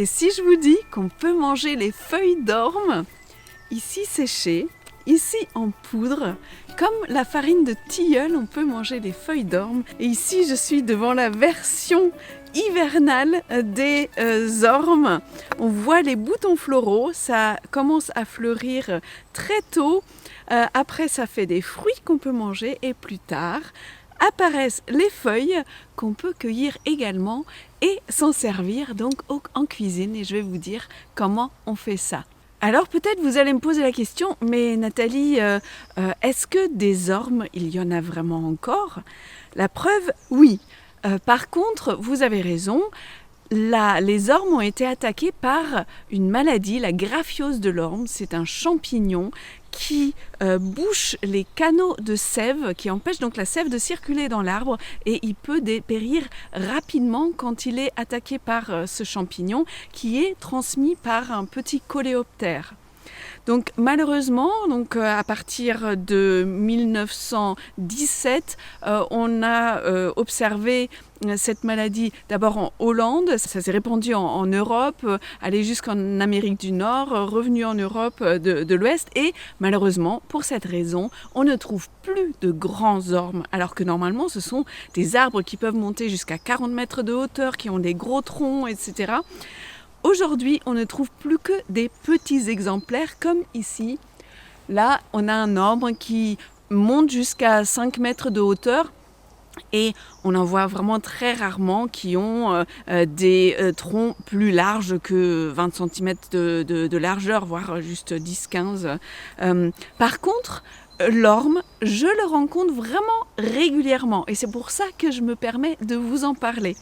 Et si je vous dis qu'on peut manger les feuilles d'orme, ici séchées, ici en poudre, comme la farine de tilleul, on peut manger les feuilles d'orme. Et ici, je suis devant la version hivernale des ormes. On voit les boutons floraux, ça commence à fleurir très tôt. Après, ça fait des fruits qu'on peut manger et plus tard apparaissent les feuilles qu'on peut cueillir également et s'en servir donc en cuisine. Et je vais vous dire comment on fait ça. Alors peut-être vous allez me poser la question, mais Nathalie, est-ce que des ormes, il y en a vraiment encore ? La preuve, oui. Par contre, vous avez raison, les ormes ont été attaqués par une maladie, la graphiose de l'orme. C'est un champignon qui bouche les canaux de sève, qui empêche donc la sève de circuler dans l'arbre, et il peut dépérir rapidement quand il est attaqué par ce champignon qui est transmis par un petit coléoptère. Donc malheureusement, à partir de 1917, on a observé cette maladie d'abord en Hollande, ça s'est répandu en Europe, allé jusqu'en Amérique du Nord, revenu en Europe de l'Ouest, et malheureusement, pour cette raison, on ne trouve plus de grands ormes, alors que normalement ce sont des arbres qui peuvent monter jusqu'à 40 mètres de hauteur, qui ont des gros troncs, etc. Aujourd'hui, on ne trouve plus que des petits exemplaires comme ici. Là, on a un orme qui monte jusqu'à 5 mètres de hauteur et on en voit vraiment très rarement qui ont des troncs plus larges que 20 cm de largeur, voire juste 10-15. Par contre, l'orme, je le rencontre vraiment régulièrement et c'est pour ça que je me permets de vous en parler.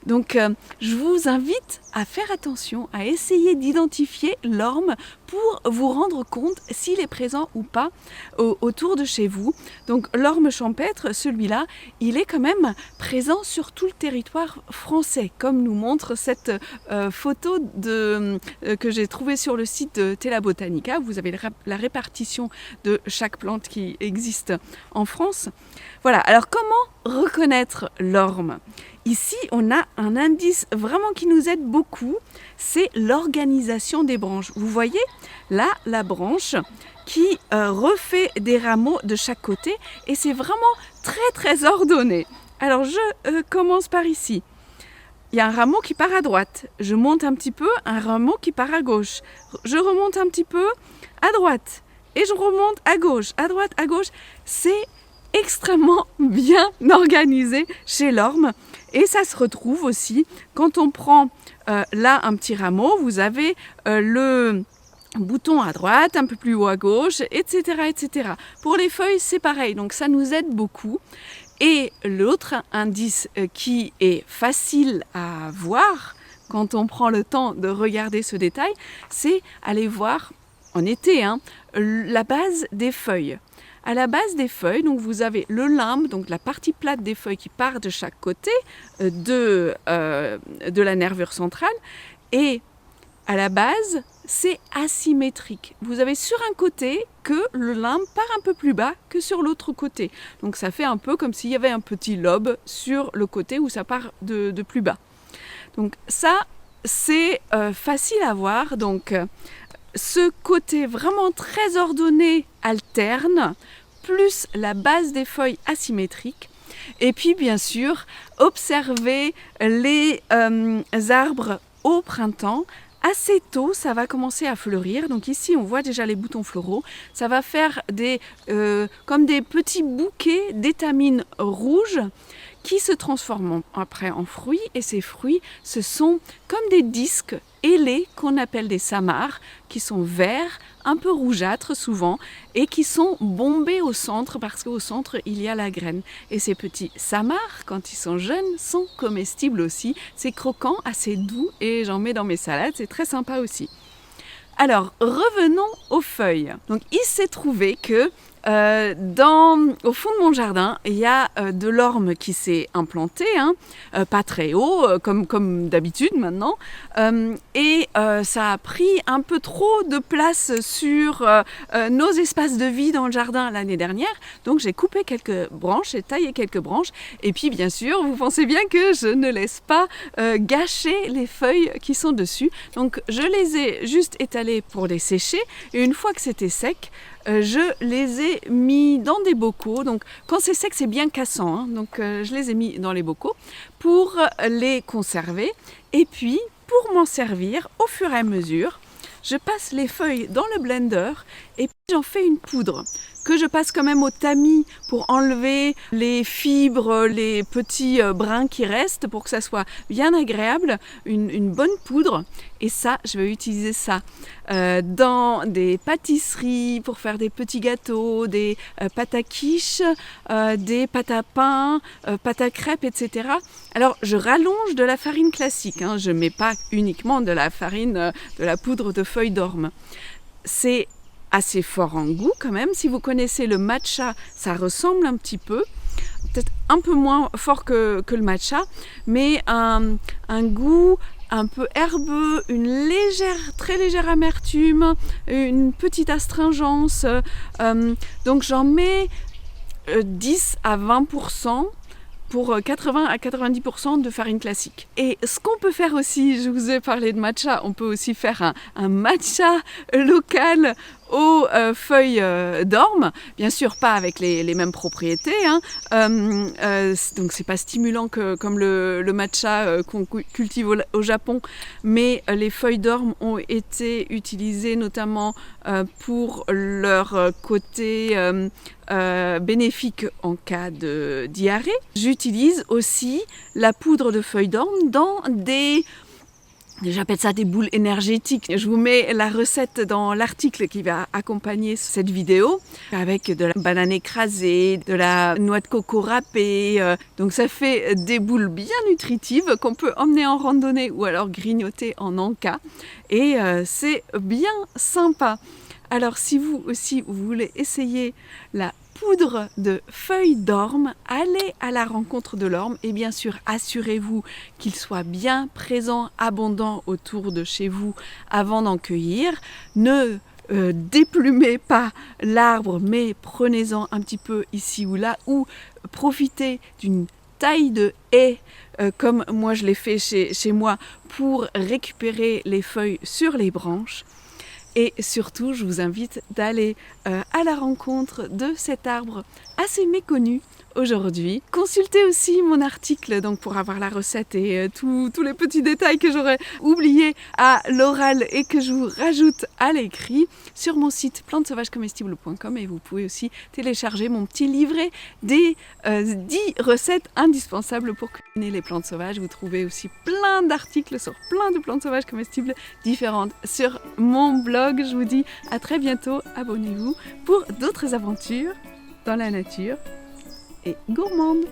Donc, je vous invite à faire attention, à essayer d'identifier l'orme pour vous rendre compte s'il est présent ou pas autour de chez vous. Donc, l'orme champêtre, celui-là, il est quand même présent sur tout le territoire français, comme nous montre cette photo que j'ai trouvée sur le site de Tela Botanica. Vous avez la répartition de chaque plante qui existe en France. Voilà, alors comment reconnaître l'orme ? Ici, on a un indice vraiment qui nous aide beaucoup, c'est l'organisation des branches. Vous voyez, là, la branche qui refait des rameaux de chaque côté et c'est vraiment très très ordonné. Alors, je commence par ici. Il y a un rameau qui part à droite. Je monte un petit peu, un rameau qui part à gauche. Je remonte un petit peu à droite et je remonte à gauche, à droite, à gauche. C'est extrêmement bien organisé chez l'orme et ça se retrouve aussi quand on prend là un petit rameau, vous avez le bouton à droite, un peu plus haut à gauche, etc., etc. Pour les feuilles, c'est pareil, donc ça nous aide beaucoup. Et l'autre indice qui est facile à voir quand on prend le temps de regarder ce détail, c'est aller voir en été la base des feuilles. À la base des feuilles, donc vous avez le limbe, donc la partie plate des feuilles qui part de chaque côté de la nervure centrale. Et à la base, c'est asymétrique. Vous avez sur un côté que le limbe part un peu plus bas que sur l'autre côté. Donc ça fait un peu comme s'il y avait un petit lobe sur le côté où ça part de plus bas. Donc ça, c'est facile à voir. Donc ce côté vraiment très ordonné alterne, plus la base des feuilles asymétriques. Et puis bien sûr, observer les arbres au printemps. Assez tôt, ça va commencer à fleurir. Donc ici, on voit déjà les boutons floraux. Ça va faire comme des petits bouquets d'étamines rouges qui se transforment après en fruits. Et ces fruits, ce sont comme des disques ailés qu'on appelle des samars, qui sont verts, un peu rougeâtres souvent, et qui sont bombés au centre, parce qu'au centre, il y a la graine. Et ces petits samars, quand ils sont jeunes, sont comestibles aussi. C'est croquant, assez doux, et j'en mets dans mes salades, c'est très sympa aussi. Alors, revenons aux feuilles. Donc, il s'est trouvé que Au fond de mon jardin, il y a de l'orme qui s'est implanté, pas très haut, comme d'habitude maintenant, et ça a pris un peu trop de place sur nos espaces de vie dans le jardin l'année dernière. Donc j'ai coupé quelques branches, j'ai taillé quelques branches, et puis bien sûr, vous pensez bien que je ne laisse pas gâcher les feuilles qui sont dessus. Donc je les ai juste étalées pour les sécher, et une fois que c'était sec, je les ai mis dans des bocaux. Donc quand c'est sec, c'est bien cassant, donc je les ai mis dans les bocaux pour les conserver. Et puis pour m'en servir au fur et à mesure, je passe les feuilles dans le blender et puis j'en fais une poudre que je passe quand même au tamis pour enlever les fibres, les petits brins qui restent pour que ça soit bien agréable, une bonne poudre. Et ça, je vais utiliser ça dans des pâtisseries pour faire des petits gâteaux, des pâtes à quiche, des pâtes à pain, pâtes à crêpes, etc. Alors, je rallonge de la farine classique, je ne mets pas uniquement de la farine, de la poudre de feuilles d'orme. C'est assez fort en goût quand même. Si vous connaissez le matcha, ça ressemble un petit peu. Peut-être un peu moins fort que le matcha, mais un goût un peu herbeux, une très légère amertume, une petite astringence. Donc j'en mets 10 à 20% pour 80 à 90% de farine classique. Et ce qu'on peut faire aussi, je vous ai parlé de matcha, on peut aussi faire un matcha local aux feuilles d'orme, bien sûr pas avec les mêmes propriétés, donc c'est pas stimulant comme le matcha qu'on cultive au Japon, mais les feuilles d'orme ont été utilisées notamment pour leur côté bénéfique en cas de diarrhée. J'utilise aussi la poudre de feuilles d'orme dans j'appelle ça des boules énergétiques. Je vous mets la recette dans l'article qui va accompagner cette vidéo avec de la banane écrasée, de la noix de coco râpée. Donc ça fait des boules bien nutritives qu'on peut emmener en randonnée ou alors grignoter en encas. Et c'est bien sympa. Alors si vous aussi vous voulez essayer la poudre de feuilles d'orme, allez à la rencontre de l'orme et bien sûr assurez-vous qu'il soit bien présent, abondant autour de chez vous avant d'en cueillir. Ne déplumez pas l'arbre, mais prenez-en un petit peu ici ou là, ou profitez d'une taille de haie comme moi je l'ai fait chez moi pour récupérer les feuilles sur les branches. Et surtout, je vous invite d'aller à la rencontre de cet arbre assez méconnu aujourd'hui. Consultez aussi mon article donc pour avoir la recette et tous les petits détails que j'aurais oubliés à l'oral et que je vous rajoute à l'écrit sur mon site plantesauvagescomestibles.com, et vous pouvez aussi télécharger mon petit livret des 10 recettes indispensables pour cuisiner les plantes sauvages. Vous trouvez aussi plein d'articles sur plein de plantes sauvages comestibles différentes sur mon blog. Je vous dis à très bientôt, abonnez-vous pour d'autres aventures dans la nature et gourmande.